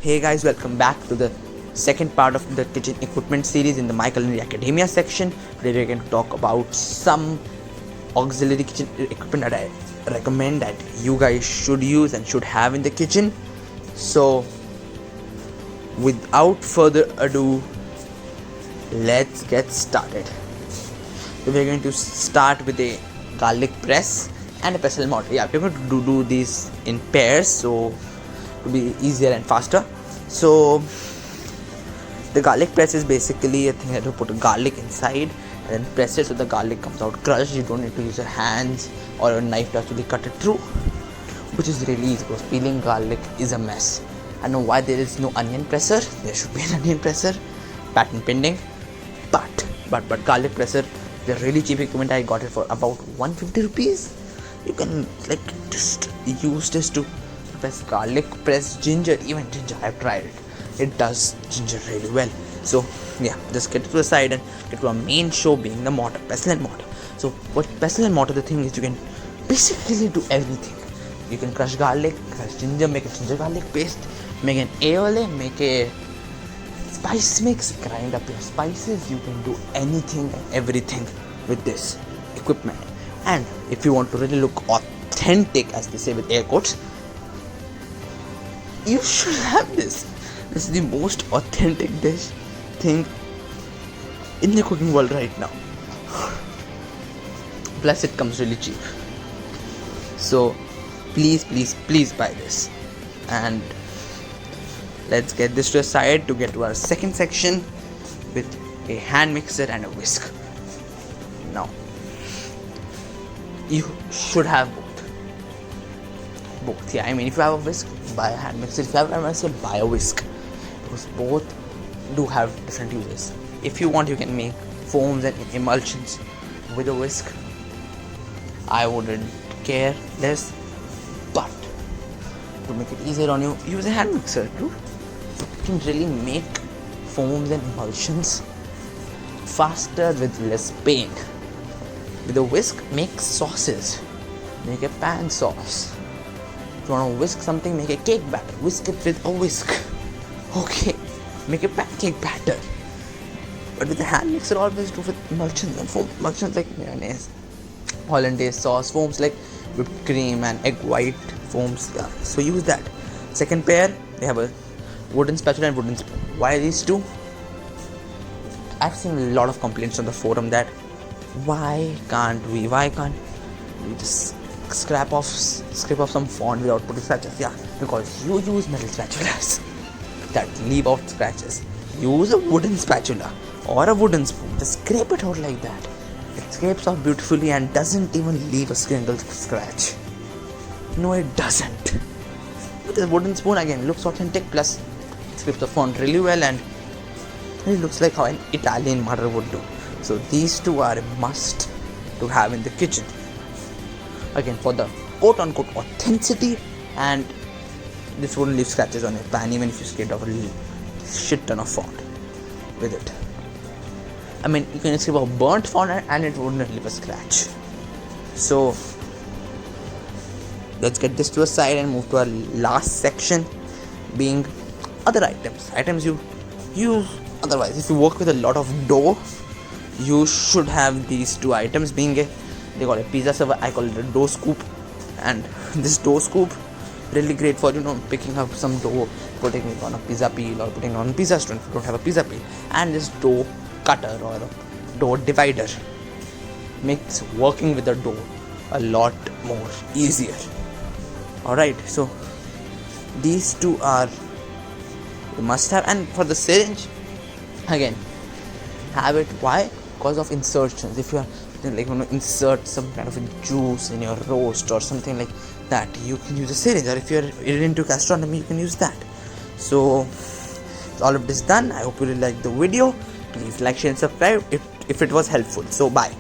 Hey guys, welcome back to the second part of the kitchen equipment series in the My Culinary Academia section. Today we're going to talk about some auxiliary kitchen equipment that I recommend that you guys should use and should have in the kitchen. So without further ado, let's get started. So we're going to start with a garlic press and a pestle mortar. Yeah, we're going to do these in pairs so to be easier and faster. So the garlic press is basically a thing that you put a garlic inside and then press it so the garlic comes out crushed. You don't need to use your hands or a knife to actually cut it through, which is really easy because peeling garlic is a mess. I know why there is no onion presser. There should be an onion presser, patent pending. But garlic presser, the really cheap equipment. I got it for about 150 rupees. You can just use this to press garlic, press ginger, even ginger. I've tried it. It does ginger really well. So yeah, just get to the side and get to our main show being the mortar, pestle and mortar. So what pestle and mortar, the thing is you can basically do everything. You can crush garlic, crush ginger, make a ginger garlic paste, make an aioli, make a spice mix, grind up your spices. You can do anything and everything with this equipment. And if you want to really look authentic, as they say with air quotes, you should have this. This is the most authentic dish thing in the cooking world right now. Plus it comes really cheap. So please buy this. And let's get this to a side to get to our second section with a hand mixer and a whisk. Now you should have both. Yeah, I mean, if you have a whisk, buy a hand mixer. If you have a hand mixer, buy a whisk, because both do have different uses. If you want, you can make foams and emulsions with a whisk. I wouldn't care less, but to make it easier on you, use a hand mixer too. You can really make foams and emulsions faster with less pain. With a whisk, make sauces. Make a pan sauce. If you want to whisk something, make a cake batter. Whisk it with a whisk. Okay, make a pancake batter. But with a hand mixer, always do with emulsions and foam. Emulsions like mayonnaise, hollandaise sauce, foams like whipped cream and egg white foams. Yeah, so use that. Second pair, they have a wooden spatula and wooden spoon. Why these two? I've seen a lot of complaints on the forum that why can't we just scrape off some font without putting scratches? Yeah, because you use metal spatulas that leave out scratches. Use a wooden spatula or a wooden spoon. Just scrape it out like that. It scrapes out beautifully and doesn't even leave a single scratch. No, it doesn't. With a wooden spoon, again, looks authentic, plus it scrapes the font really well and it looks like how an Italian mother would do. So these two are a must to have in the kitchen. Again, for the quote-unquote authenticity, and this wouldn't leave scratches on your pan even if you scraped off a shit ton of font with it. I mean, you can scrape off burnt font and it wouldn't leave a scratch. So let's get this to a side and move to our last section, being other items you use otherwise. If you work with a lot of dough, you should have these two items, being they call it pizza server. I call it a dough scoop. And this dough scoop, really great for picking up some dough, putting it on a pizza peel or putting it on a pizza stone if you don't have a pizza peel. And this dough cutter or a dough divider makes working with the dough a lot more easier. Alright, so these two are you must have. And for the syringe, again, have it. Why? Because of insertions. If you are want to insert some kind of a juice in your roast or something like that, you can use a syringe. Or if you're into gastronomy, you can use that. So all of this done. I hope you really liked the video. Please like, share and subscribe if it was helpful. So bye.